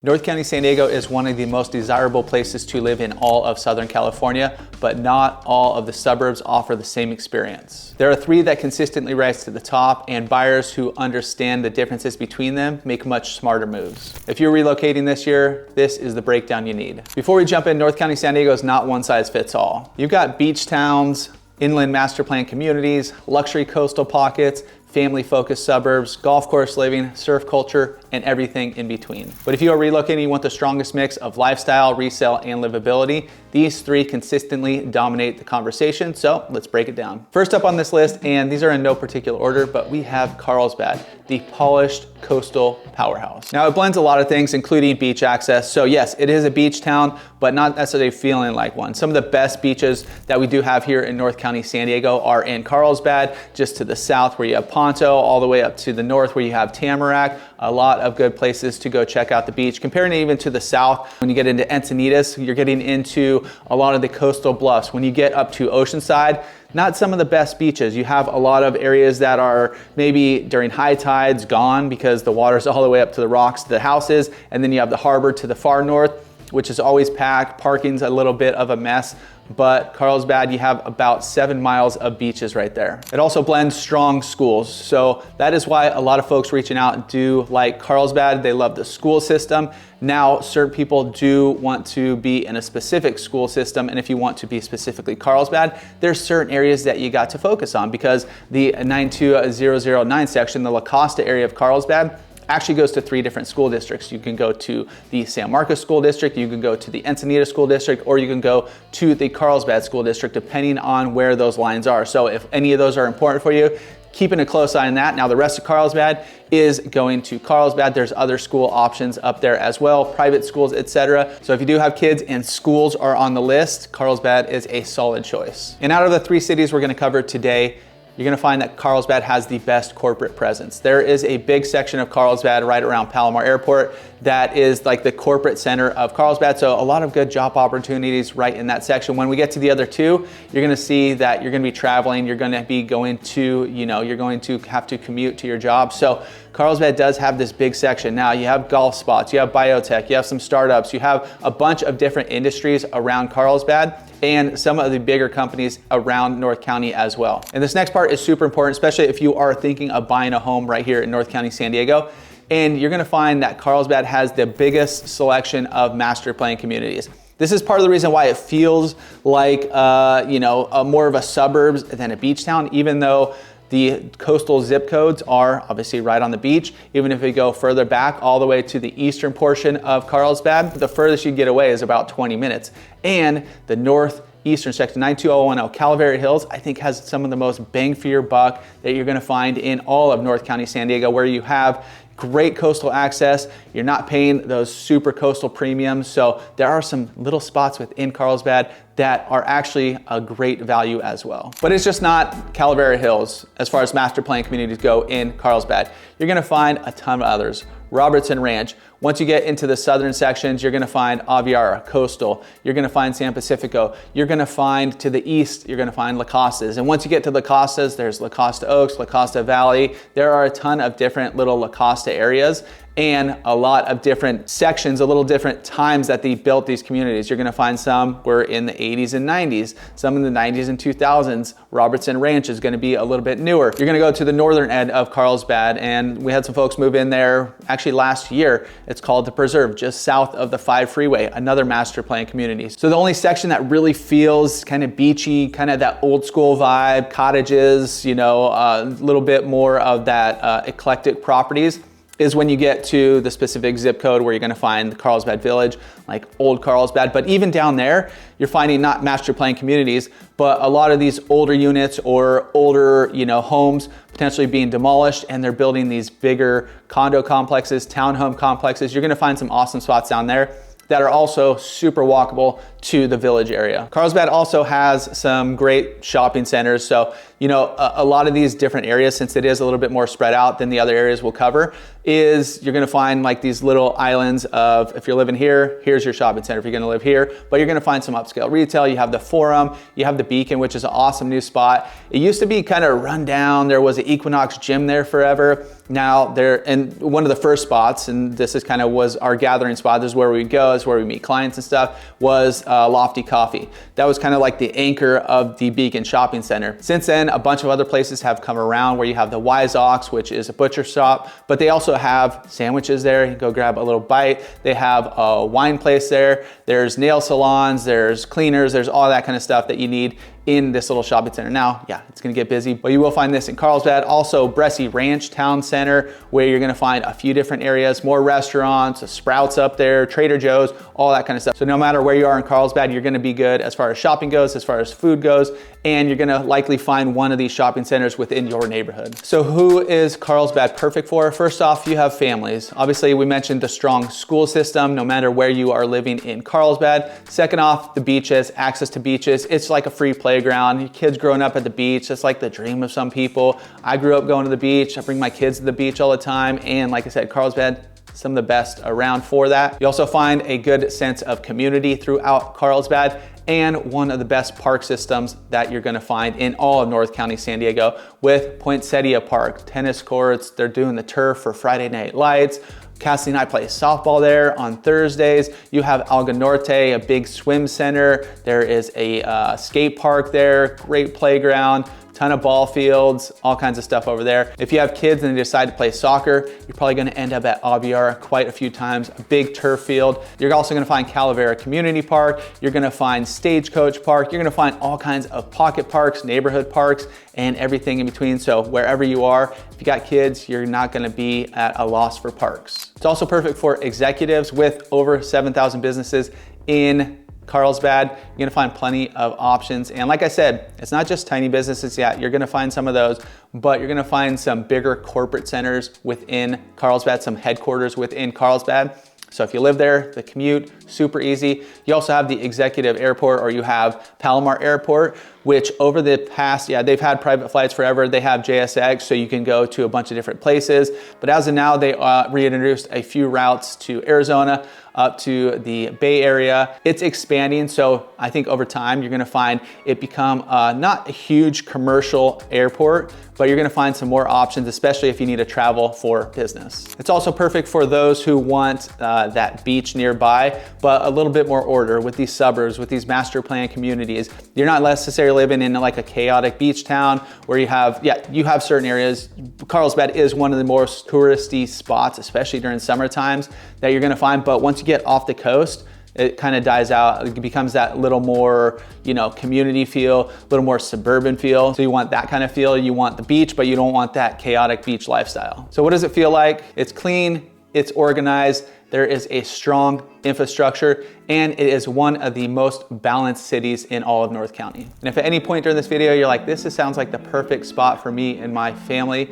North County, San Diego is one of the most desirable places to live in all of Southern California, but not all of the suburbs offer the same experience. There are three that consistently rise to the top, and buyers who understand the differences between them make much smarter moves. If you're relocating this year, this is the breakdown you need. Before we jump in, North County, San Diego is not one size fits all. You've got beach towns, inland master plan communities, luxury coastal pockets, family-focused suburbs, golf course living, surf culture, and everything in between. But if you are relocating, you want the strongest mix of lifestyle, resale, and livability. These three consistently dominate the conversation, so let's break it down. First up on this list, and these are in no particular order, but we have Carlsbad, the polished coastal powerhouse. Now, it blends a lot of things, including beach access. So yes, it is a beach town, but not necessarily feeling like one. Some of the best beaches that we do have here in North County, San Diego are in Carlsbad, just to the south where you have Ponto, all the way up to the north where you have Tamarack. A lot of good places to go check out the beach. Comparing it even to the south, when you get into Encinitas, you're getting into a lot of the coastal bluffs. When you get up to Oceanside, not some of the best beaches. You have a lot of areas that are maybe during high tides gone because the water's all the way up to the rocks to the houses, and then you have the harbor to the far north, which is always packed. Parking's a little bit of a mess, but Carlsbad, you have about 7 miles of beaches right there. It also blends strong schools. So that is why a lot of folks reaching out do like Carlsbad. They love the school system. Now, certain people do want to be in a specific school system. And if you want to be specifically Carlsbad, there's certain areas that you got to focus on, because the 92009 section, the La Costa area of Carlsbad, actually goes to 3 different school districts. You can go to the San Marcos School District, you can go to the Encinitas School District, or you can go to the Carlsbad School District, depending on where those lines are. So if any of those are important for you, keeping a close eye on that. Now, the rest of Carlsbad is going to Carlsbad. There's other school options up there as well, private schools, etc. So if you do have kids and schools are on the list, Carlsbad is a solid choice. And out of the 3 cities we're gonna cover today, you're gonna find that Carlsbad has the best corporate presence. There is a big section of Carlsbad right around Palomar Airport that is like the corporate center of Carlsbad. So a lot of good job opportunities right in that section. When we get to the other 2, you're gonna see that you're gonna be traveling, you're gonna be going to, you're going to have to commute to your job. So Carlsbad does have this big section. Now you have golf spots, you have biotech, you have some startups, you have a bunch of different industries around Carlsbad, and some of the bigger companies around North County as well. And this next part is super important, especially if you are thinking of buying a home right here in North County, San Diego. And you're gonna find that Carlsbad has the biggest selection of master plan communities. This is part of the reason why it feels like more of a suburbs than a beach town, even though the coastal zip codes are obviously right on the beach. Even if we go further back all the way to the eastern portion of Carlsbad, the furthest you get away is about 20 minutes. And the northeastern section, 92010 Calvary Hills, I think has some of the most bang for your buck that you're gonna find in all of North County, San Diego, where you have great coastal access. You're not paying those super coastal premiums. So there are some little spots within Carlsbad that are actually a great value as well. But it's just not Calvary Hills as far as master plan communities go in Carlsbad. You're gonna find a ton of others. Robertson Ranch. Once you get into the southern sections, you're gonna find Aviara, Coastal. You're gonna find San Pacifico. You're gonna find to the east, you're gonna find La Costas. And once you get to La Costas, there's La Costa Oaks, La Costa Valley. There are a ton of different little La Costa areas and a lot of different sections, a little different times that they built these communities. You're gonna find some were in the 80s and 90s, some in the 90s and 2000s. Robertson Ranch is gonna be a little bit newer. You're gonna go to the northern end of Carlsbad, and we had some folks move in there actually last year. It's called The Preserve, just south of the 5 freeway, another master plan community. So the only section that really feels kind of beachy, kind of that old school vibe, cottages, a little bit more of that eclectic properties, is when you get to the specific zip code where you're gonna find the Carlsbad Village, like Old Carlsbad. But even down there, you're finding not master plan communities, but a lot of these older units or older, homes potentially being demolished, and they're building these bigger condo complexes, townhome complexes. You're gonna find some awesome spots down there that are also super walkable to the village area. Carlsbad also has some great shopping centers. So you know, a lot of these different areas, since it is a little bit more spread out than the other areas we'll cover, is you're gonna find like these little islands of, if you're living here, here's your shopping center if you're gonna live here, but you're gonna find some upscale retail. You have the Forum, you have the Beacon, which is an awesome new spot. It used to be kind of run down. There was an Equinox gym there forever. Now they're in one of the first spots, and this is kind of was our gathering spot. This is where we go, this is where we meet clients and stuff, was Lofty Coffee. That was kind of like the anchor of the Beacon Shopping Center. Since then, a bunch of other places have come around where you have the Wise Ox, which is a butcher shop, but they also have sandwiches there. You can go grab a little bite. They have a wine place there. There's nail salons, there's cleaners, there's all that kind of stuff that you need in this little shopping center. Now, yeah, it's gonna get busy, but you will find this in Carlsbad. Also, Bressie Ranch Town Center, where you're gonna find a few different areas, more restaurants, a Sprouts up there, Trader Joe's, all that kind of stuff. So no matter where you are in Carlsbad, you're gonna be good as far as shopping goes, as far as food goes, and you're gonna likely find one of these shopping centers within your neighborhood. So who is Carlsbad perfect for? First off, you have families. Obviously, we mentioned the strong school system, no matter where you are living in Carlsbad. Second off, the beaches, access to beaches. It's like a free playground. Your kids growing up at the beach, it's like the dream of some people. I grew up going to the beach. I bring my kids to the beach all the time. And like I said, Carlsbad, some of the best around for that. You also find a good sense of community throughout Carlsbad, and one of the best park systems that you're gonna find in all of North County, San Diego, with Poinsettia Park, tennis courts. They're doing the turf for Friday Night Lights. Cassie and I play softball there on Thursdays. You have Alga Norte, a big swim center. There is a skate park there, great playground, ton of ball fields, all kinds of stuff over there. If you have kids and they decide to play soccer, you're probably gonna end up at Aviar quite a few times, a big turf field. You're also gonna find Calavera Community Park. You're gonna find Stagecoach Park. You're gonna find all kinds of pocket parks, neighborhood parks, and everything in between. So wherever you are, if you got kids, you're not gonna be at a loss for parks. It's also perfect for executives with over 7,000 businesses in Carlsbad. You're gonna find plenty of options. And like I said, it's not just tiny businesses yet. You're gonna find some of those, but you're gonna find some bigger corporate centers within Carlsbad, some headquarters within Carlsbad. So if you live there, the commute, super easy. You also have the executive airport, or you have Palomar Airport, which over the past, yeah, they've had private flights forever. They have JSX, so you can go to a bunch of different places. But as of now, they reintroduced a few routes to Arizona, up to the Bay Area. It's expanding, so I think over time, you're gonna find it become not a huge commercial airport, but you're gonna find some more options, especially if you need to travel for business. It's also perfect for those who want that beach nearby, but a little bit more order with these suburbs, with these master plan communities. You're not necessarily living in like a chaotic beach town where you have, yeah, you have certain areas. Carlsbad is one of the most touristy spots, especially during summer times, that you're gonna find, but once you get off the coast, it kind of dies out. It becomes that little more, you know, community feel, a little more suburban feel. So you want that kind of feel. You want the beach, but you don't want that chaotic beach lifestyle. So what does it feel like? It's clean, it's organized, there is a strong infrastructure, and it is one of the most balanced cities in all of North County. And if at any point during this video, you're like, this sounds like the perfect spot for me and my family,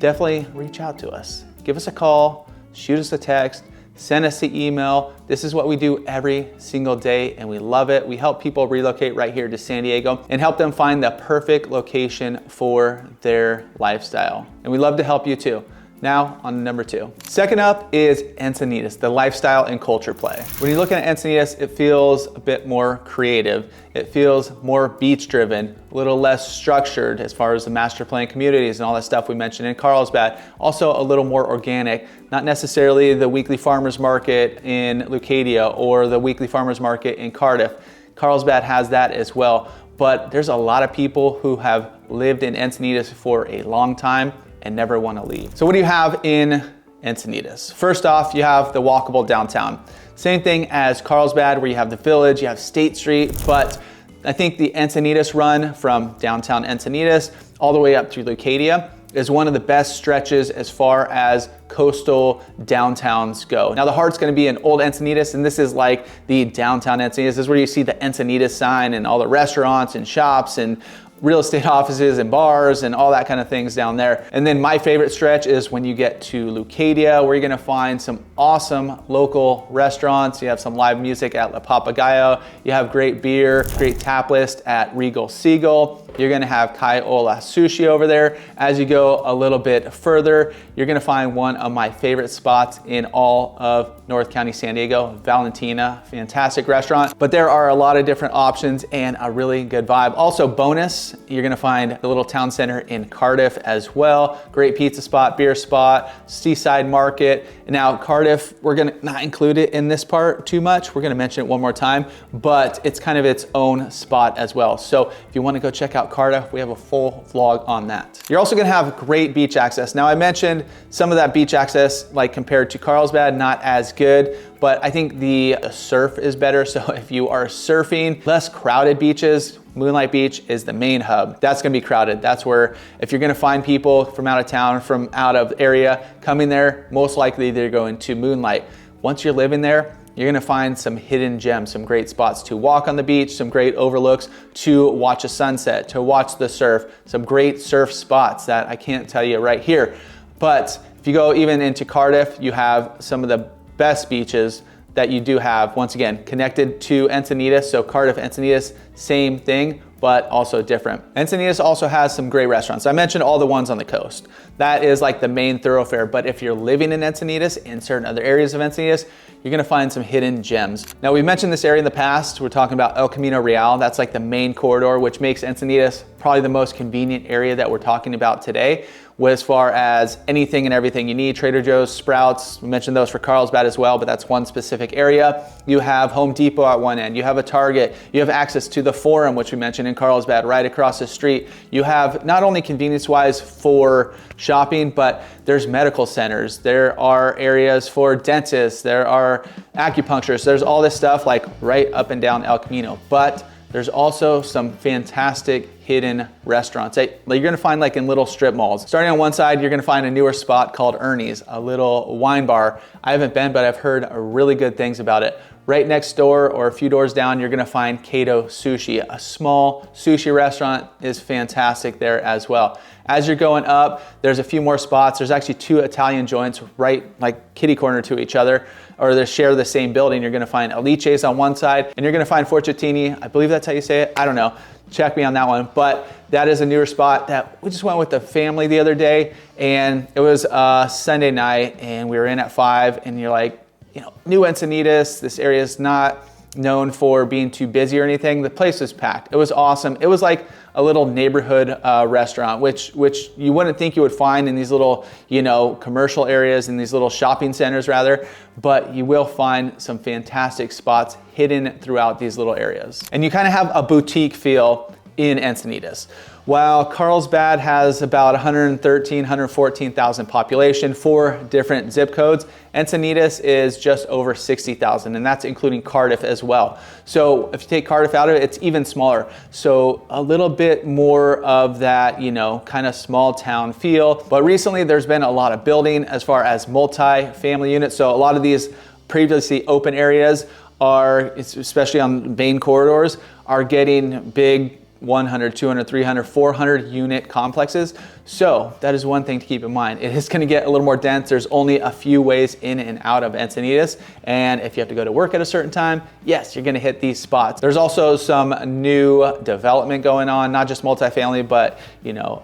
definitely reach out to us. Give us a call, shoot us a text, send us an email. This is what we do every single day, and we love it. We help people relocate right here to San Diego and help them find the perfect location for their lifestyle. And we love to help you too. Now on to number 2. Second up is Encinitas, the lifestyle and culture play. When you look at Encinitas, it feels a bit more creative. It feels more beach driven, a little less structured as far as the master plan communities and all that stuff we mentioned in Carlsbad. Also a little more organic, not necessarily the weekly farmers market in Leucadia or the weekly farmers market in Cardiff. Carlsbad has that as well, but there's a lot of people who have lived in Encinitas for a long time and never want to leave. So what do you have in Encinitas? First off, you have the walkable downtown. Same thing as Carlsbad, where you have the village, you have State Street, but I think the Encinitas run from downtown Encinitas all the way up to Leucadia is one of the best stretches as far as coastal downtowns go. Now the heart's gonna be in Old Encinitas, and this is like the downtown Encinitas. This is where you see the Encinitas sign and all the restaurants and shops and real estate offices and bars and all that kind of things down there. And then my favorite stretch is when you get to Leucadia, where you're gonna find some awesome local restaurants. You have some live music at La Papagayo. You have great beer, great tap list at Regal Seagull. you're gonna have Kai Ola Sushi over there. As you go a little bit further, you're gonna find one of my favorite spots in all of North County, San Diego, Valentina, fantastic restaurant. But there are a lot of different options and a really good vibe. Also bonus, you're gonna find the little town center in Cardiff as well. Great pizza spot, beer spot, seaside market. Now Cardiff, we're gonna not include it in this part too much. We're gonna mention it one more time, but it's kind of its own spot as well. So if you wanna go check out Cardiff, we have a full vlog on that. You're also gonna have great beach access. Now I mentioned some of that beach access, like compared to Carlsbad, not as good, but I think the surf is better. So if you are surfing, less crowded beaches, Moonlight Beach is the main hub. That's gonna be crowded. That's where, if you're gonna find people from out of town, from out of area, coming there, most likely they're going to Moonlight. Once you're living there, you're gonna find some hidden gems, some great spots to walk on the beach, some great overlooks, to watch a sunset, to watch the surf, some great surf spots that I can't tell you right here. But if you go even into Cardiff, you have some of the best beaches that you do have, once again, connected to Encinitas. So Cardiff, Encinitas, same thing, but also different. Encinitas also has some great restaurants. I mentioned all the ones on the coast. That is like the main thoroughfare, but if you're living in Encinitas, in certain other areas of Encinitas, you're gonna find some hidden gems. Now we mentioned this area in the past. We're talking about El Camino Real. That's like the main corridor, which makes Encinitas probably the most convenient area that we're talking about today, as far as anything and everything you need. Trader Joe's, Sprouts, we mentioned those for Carlsbad as well, but that's one specific area. You have Home Depot at one end, you have a Target, you have access to the Forum, which we mentioned in Carlsbad, right across the street. You have not only convenience-wise for shopping, but there's medical centers, there are areas for dentists, there are acupuncturists, there's all this stuff like right up and down El Camino. But there's also some fantastic hidden restaurants that you're gonna find like in little strip malls. Starting on one side, you're gonna find a newer spot called Ernie's, a little wine bar. I haven't been, but I've heard really good things about it. Right next door or a few doors down, you're gonna find Kato Sushi. A small sushi restaurant is fantastic there as well. As you're going up, there's a few more spots. There's actually two Italian joints right like kitty corner to each other, or they share the same building. You're gonna find Alice's on one side, and you're gonna find Fortutini. I believe that's how you say it. I don't know. Check me on that one. But that is a newer spot that we just went with the family the other day, and it was Sunday night, and we were in at 5, and you're like, you know, New Encinitas, this area is not known for being too busy or anything. The place was packed. It was awesome. It was like a little neighborhood restaurant, which you wouldn't think you would find in these little, you know, commercial areas, in these little shopping centers rather, but you will find some fantastic spots hidden throughout these little areas. And you kind of have a boutique feel in Encinitas. While Carlsbad has about 113, 114,000 population, 4 different zip codes, Encinitas is just over 60,000, and that's including Cardiff as well. So if you take Cardiff out of it, it's even smaller. So a little bit more of that, you know, kind of small town feel. But recently there's been a lot of building as far as multi-family units. So a lot of these previously open areas are, especially on main corridors, are getting big 100, 200, 300, 400 unit complexes. So that is one thing to keep in mind. It is gonna get a little more dense. There's only a few ways in and out of Encinitas. And if you have to go to work at a certain time, yes, you're gonna hit these spots. There's also some new development going on, not just multifamily, but you know,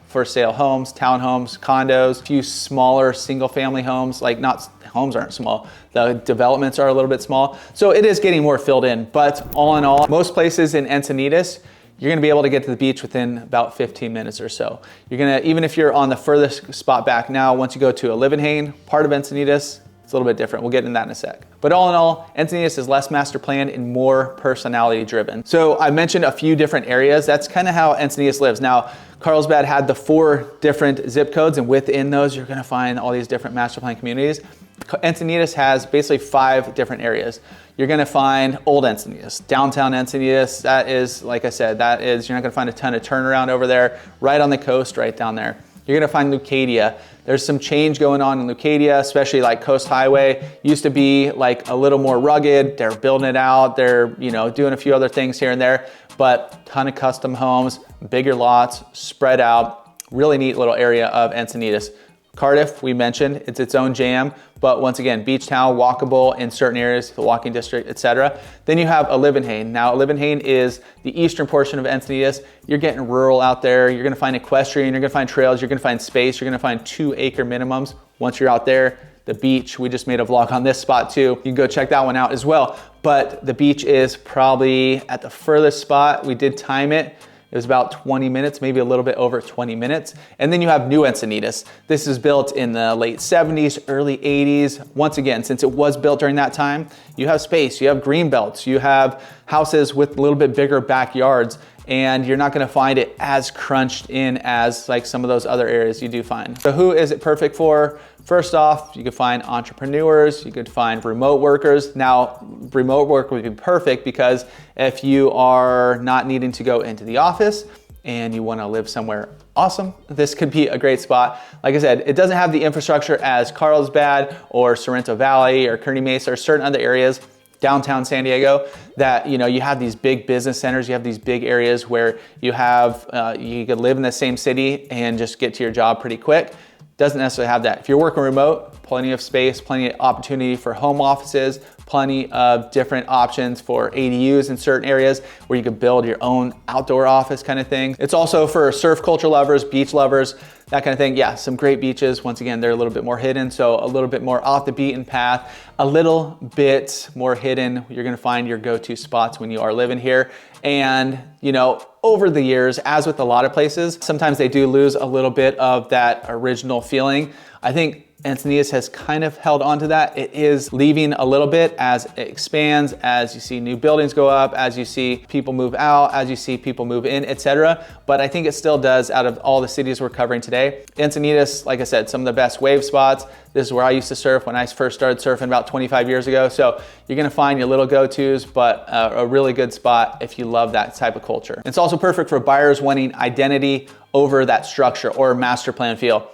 for sale homes, townhomes, condos, a few smaller single family homes, like not, homes aren't small, the developments are a little bit small. So it is getting more filled in, but all in all, most places in Encinitas, you're gonna be able to get to the beach within about 15 minutes or so. You're gonna, even if you're on the furthest spot back now, once you go to a Livin, part of Encinitas, it's a little bit different. We'll get into that in a sec. But all in all, Encinitas is less master planned and more personality driven. So I mentioned a few different areas. That's kind of how Encinitas lives. Now, Carlsbad had the 4 different zip codes, and within those, you're gonna find all these different master plan communities. Encinitas has basically 5 different areas. You're gonna find Old Encinitas, downtown Encinitas. That is, like I said, that is, you're not gonna find a ton of turnaround over there, right on the coast, right down there. You're gonna find Leucadia. There's some change going on in Leucadia, especially like Coast Highway. Used to be like a little more rugged. They're building it out. They're, you know, doing a few other things here and there, but ton of custom homes, bigger lots, spread out, really neat little area of Encinitas. Cardiff, we mentioned, it's its own jam, but once again, beach town, walkable in certain areas, the walking district, etc. Then you have a Livin. Now, Livin is the eastern portion of Encinitas. You're getting rural out there. You're gonna find equestrian, you're gonna find trails, you're gonna find space, you're gonna find 2-acre minimums. Once you're out there, the beach, we just made a vlog on this spot too. You can go check that one out as well. But the beach is probably at the furthest spot. We did time it. It was about 20 minutes, maybe a little bit over 20 minutes. And then you have New Encinitas. This is built in the late 70s, early 80s. Once again, since it was built during that time, you have space, you have green belts, you have houses with a little bit bigger backyards, and you're not gonna find it as crunched in as like some of those other areas you do find. So who is it perfect for? First off, you could find entrepreneurs, you could find remote workers. Now, remote work would be perfect because if you are not needing to go into the office and you wanna live somewhere awesome, this could be a great spot. Like I said, it doesn't have the infrastructure as Carlsbad or Sorrento Valley or Kearny Mesa or certain other areas, downtown San Diego, that you have these big business centers, you have these big areas where you have, you could live in the same city and just get to your job pretty quick. Doesn't necessarily have that. If you're working remote, plenty of space, plenty of opportunity for home offices, plenty of different options for ADUs in certain areas where you could build your own outdoor office kind of thing. It's also for surf culture lovers, beach lovers, that kind of thing. Yeah, some great beaches. Once again, they're a little bit more hidden, so a little bit more off the beaten path, a little bit more hidden. You're gonna find your go-to spots when you are living here. And over the years, as with a lot of places, sometimes they do lose a little bit of that original feeling. I think Encinitas has kind of held on to that. It is leaving a little bit as it expands, as you see new buildings go up, as you see people move out, as you see people move in, etc. But I think it still does out of all the cities we're covering today. Encinitas, like I said, some of the best wave spots. This is where I used to surf when I first started surfing about 25 years ago. So you're gonna find your little go-tos, but a really good spot if you love that type of culture. It's also perfect for buyers wanting identity over that structure or master plan feel.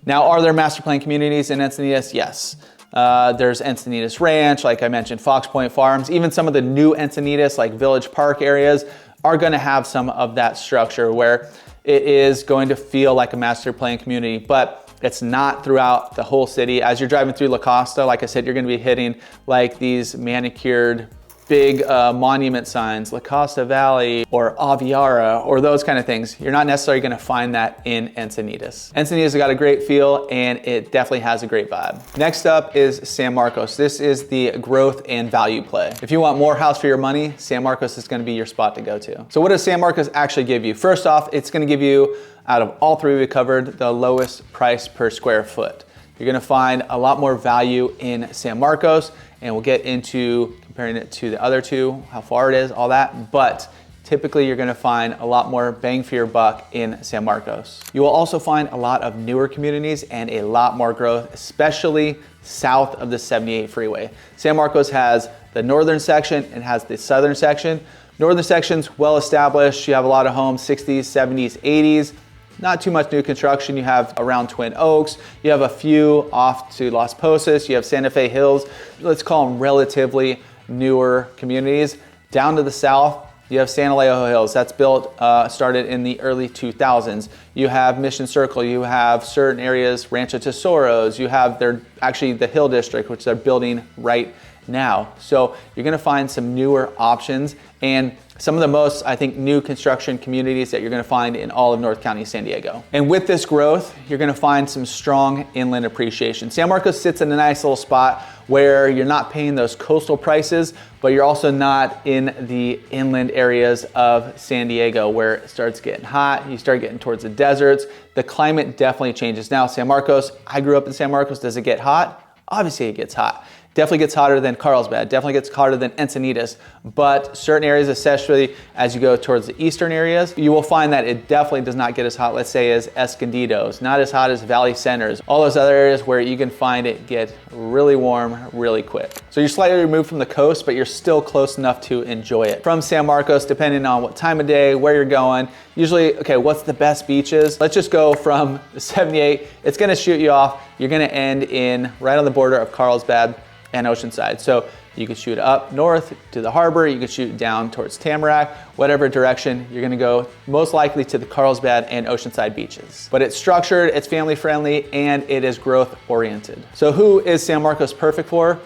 Now, are there master plan communities in Encinitas? Yes. There's Encinitas Ranch, like I mentioned, Fox Point Farms, even some of the new Encinitas, like Village Park areas, are gonna have some of that structure where it is going to feel like a master plan community, but it's not throughout the whole city. As you're driving through La Costa, like I said, you're gonna be hitting like these manicured big monument signs, La Costa Valley or Aviara or those kind of things. You're not necessarily gonna find that in Encinitas. Encinitas got a great feel and it definitely has a great vibe. Next up is San Marcos. This is the growth and value play. If you want more house for your money, San Marcos is gonna be your spot to go to. So what does San Marcos actually give you? First off, it's gonna give you, out of all three we covered, the lowest price per square foot. You're gonna find a lot more value in San Marcos, and we'll get into comparing it to the other two, how far it is, all that, but typically you're gonna find a lot more bang for your buck in San Marcos. You will also find a lot of newer communities and a lot more growth, especially south of the 78 freeway. San Marcos has the northern section and has the southern section. Northern section's well established. You have a lot of homes, 60s, 70s, 80s. Not too much new construction. You have around Twin Oaks. You have a few off to Las Posas. You have Santa Fe Hills. Let's call them relatively newer communities. Down to the south, you have San Alejo Hills. That's built, started in the early 2000s. You have Mission Circle. You have certain areas, Rancho Tesoros. You have actually the Hill District, which they're building right now. So you're gonna find some newer options and some of the most, I think, new construction communities that you're gonna find in all of North County, San Diego. And with this growth, you're gonna find some strong inland appreciation. San Marcos sits in a nice little spot where you're not paying those coastal prices, but you're also not in the inland areas of San Diego where it starts getting hot, you start getting towards the deserts. The climate definitely changes. Now, San Marcos, I grew up in San Marcos, does it get hot? Obviously it gets hot. Definitely gets hotter than Carlsbad, definitely gets hotter than Encinitas, but certain areas, especially as you go towards the eastern areas, you will find that it definitely does not get as hot, let's say, as Escondido's, not as hot as Valley Centers, all those other areas where you can find it get really warm really quick. So you're slightly removed from the coast, but you're still close enough to enjoy it. From San Marcos, depending on what time of day, where you're going, usually, okay, what's the best beaches? Let's just go from the 78, it's gonna shoot you off, you're gonna end in right on the border of Carlsbad. and Oceanside. So you could shoot up north to the harbor, you could shoot down towards Tamarack, whatever direction, you're gonna go most likely to the Carlsbad and Oceanside beaches. But it's structured, it's family friendly, and it is growth oriented. So who is San Marcos perfect for?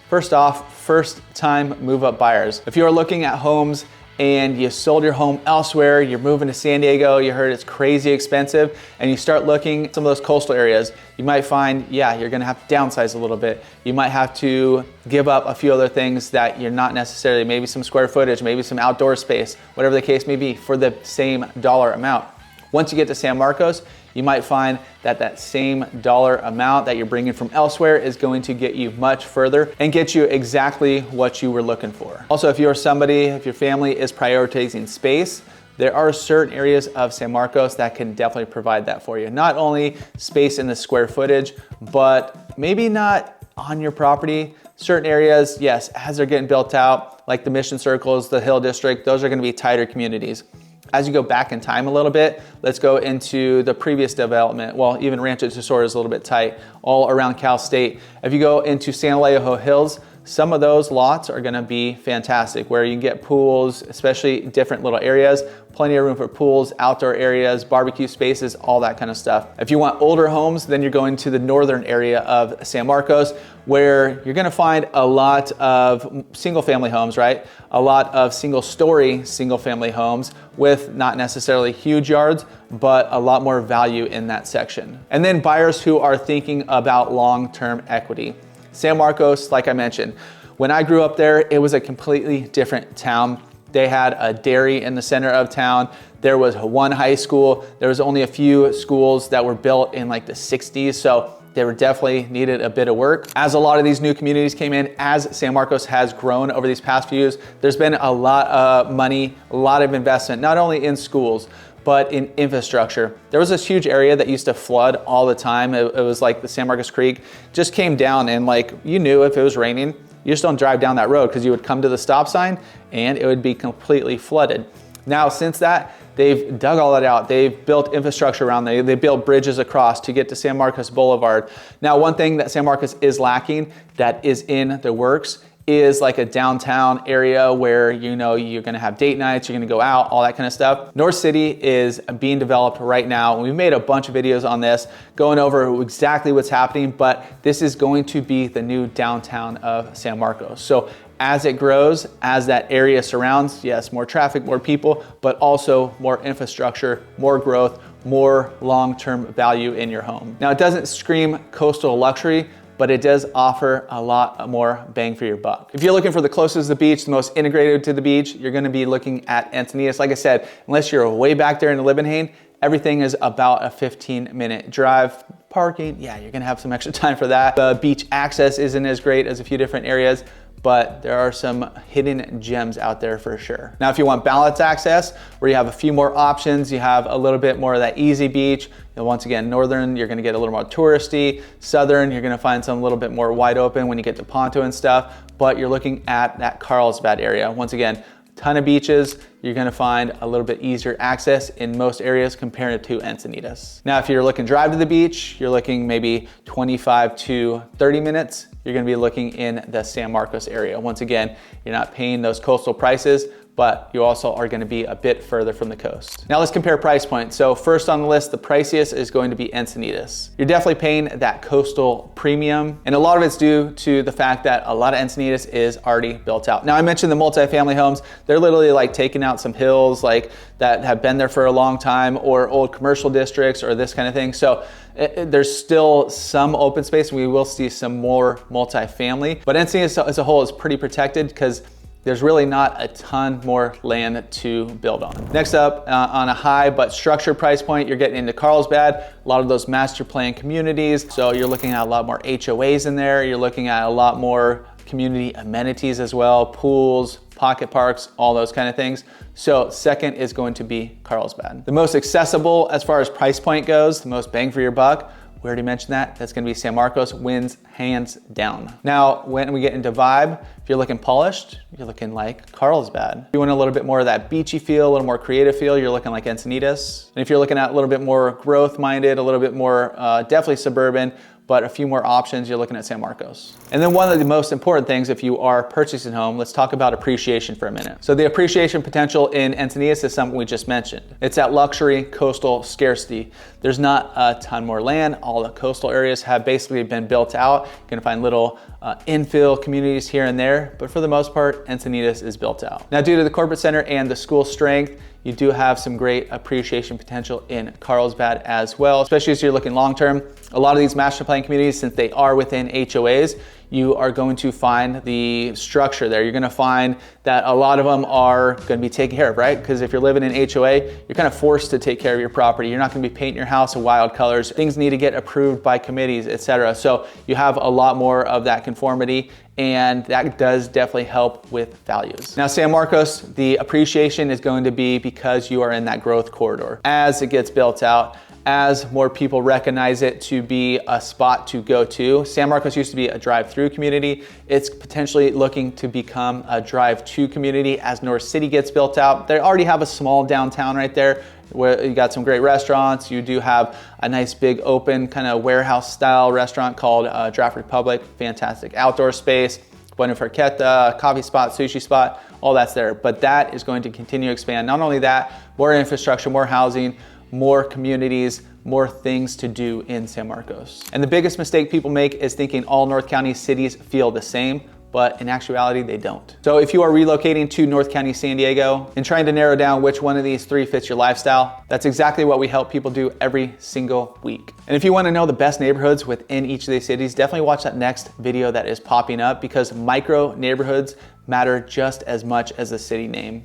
First off, first time move up buyers. If you're looking at homes and you sold your home elsewhere, you're moving to San Diego, you heard it's crazy expensive, and you start looking at some of those coastal areas, you might find, yeah, you're gonna have to downsize a little bit. You might have to give up a few other things that you're not necessarily, maybe some square footage, maybe some outdoor space, whatever the case may be, for the same dollar amount. Once you get to San Marcos, you might find that that same dollar amount that you're bringing from elsewhere is going to get you much further and get you exactly what you were looking for. Also, if you're somebody, if your family is prioritizing space, there are certain areas of San Marcos that can definitely provide that for you. Not only space in the square footage, but maybe not on your property. Certain areas, yes, as they're getting built out, like the Mission Circles, the Hill District, those are gonna be tighter communities. As you go back in time a little bit, let's go into the previous development. Well, even Rancho Tesoro is a little bit tight, all around Cal State. If you go into San Alejo Hills, some of those lots are gonna be fantastic, where you can get pools, especially different little areas, plenty of room for pools, outdoor areas, barbecue spaces, all that kind of stuff. If you want older homes, then you're going to the northern area of San Marcos, where you're gonna find a lot of single family homes, right? A lot of single family homes with not necessarily huge yards, but a lot more value in that section. And then buyers who are thinking about long-term equity. San Marcos, like I mentioned, when I grew up there, it was a completely different town. They had a dairy in the center of town. There was one high school. There was only a few schools that were built in like the 60s. So they were definitely needed a bit of work. As a lot of these new communities came in, as San Marcos has grown over these past few years, there's been a lot of money, a lot of investment, not only in schools, but in infrastructure. There was this huge area that used to flood all the time. It was like the San Marcos Creek just came down, and like you knew if it was raining, you just don't drive down that road because you would come to the stop sign and it would be completely flooded. Now, since that, they've dug all that out. They've built infrastructure around there. They built bridges across to get to San Marcos Boulevard. Now, one thing that San Marcos is lacking that is in the works is like a downtown area where you know you're gonna have date nights, you're gonna go out, all that kind of stuff. North City is being developed right now. We've made a bunch of videos on this, going over exactly what's happening, but this is going to be the new downtown of San Marcos. So as it grows, as that area surrounds, yes, more traffic, more people, but also more infrastructure, more growth, more long-term value in your home. Now, it doesn't scream coastal luxury, but it does offer a lot more bang for your buck. If you're looking for the closest to the beach, the most integrated to the beach, you're gonna be looking at Encinitas. Like I said, unless you're way back there in the Livin, everything is about a 15-minute drive. Parking, yeah, you're gonna have some extra time for that. The beach access isn't as great as a few different areas, but there are some hidden gems out there for sure. Now, if you want balance access, where you have a few more options, you have a little bit more of that easy beach. And once again, northern, you're gonna get a little more touristy. Southern, you're gonna find some a little bit more wide open when you get to Ponto and stuff, but you're looking at that Carlsbad area. Once again, ton of beaches. You're gonna find a little bit easier access in most areas compared to Encinitas. Now, if you're looking to drive to the beach, you're looking maybe 25 to 30 minutes. You're gonna be looking in the San Marcos area. Once again, you're not paying those coastal prices, but you also are gonna be a bit further from the coast. Now let's compare price points. So first on the list, the priciest is going to be Encinitas. You're definitely paying that coastal premium, and a lot of it's due to the fact that a lot of Encinitas is already built out. Now, I mentioned the multifamily homes. They're literally like taking out some hills like that have been there for a long time, or old commercial districts or this kind of thing. So there's still some open space. We will see some more multifamily, but Encinitas as a whole is pretty protected because there's really not a ton more land to build on. Next up, on a high but structured price point, you're getting into Carlsbad, a lot of those master plan communities. So you're looking at a lot more HOAs in there. You're looking at a lot more community amenities as well, pools, pocket parks, all those kind of things. So second is going to be Carlsbad. The most accessible as far as price point goes, the most bang for your buck, we already mentioned that. That's gonna be San Marcos, wins hands down. Now, when we get into vibe, if you're looking polished, you're looking like Carlsbad. If you want a little bit more of that beachy feel, a little more creative feel, you're looking like Encinitas. And if you're looking at a little bit more growth minded, a little bit more definitely suburban, but a few more options, you're looking at San Marcos. And then one of the most important things if you are purchasing a home, let's talk about appreciation for a minute. So the appreciation potential in Encinitas is something we just mentioned. It's that luxury coastal scarcity. There's not a ton more land. All the coastal areas have basically been built out. You're gonna find little infill communities here and there, but for the most part, Encinitas is built out. Now, due to the corporate center and the school strength, you do have some great appreciation potential in Carlsbad as well, especially as you're looking long-term. A lot of these master plan communities, since they are within HOAs, you are going to find the structure there. You're gonna find that a lot of them are gonna be taken care of, right? Because if you're living in HOA, you're kind of forced to take care of your property. You're not gonna be painting your house in wild colors. Things need to get approved by committees, etc. So you have a lot more of that conformity, and that does definitely help with values. Now, San Marcos, the appreciation is going to be because you are in that growth corridor. As it gets built out, as more people recognize it to be a spot to go to. San Marcos used to be a drive-through community. It's potentially looking to become a drive-to community as North City gets built out. They already have a small downtown right there where you got some great restaurants. You do have a nice big open kind of warehouse style restaurant called Draft Republic. Fantastic outdoor space, Buena Forqueta, coffee spot, sushi spot, all that's there. But that is going to continue to expand. Not only that, more infrastructure, more housing, more communities, more things to do in San Marcos. And the biggest mistake people make is thinking all North County cities feel the same, but in actuality, they don't. So if you are relocating to North County, San Diego, and trying to narrow down which one of these three fits your lifestyle, that's exactly what we help people do every single week. And if you wanna know the best neighborhoods within each of these cities, definitely watch that next video that is popping up, because micro neighborhoods matter just as much as the city name.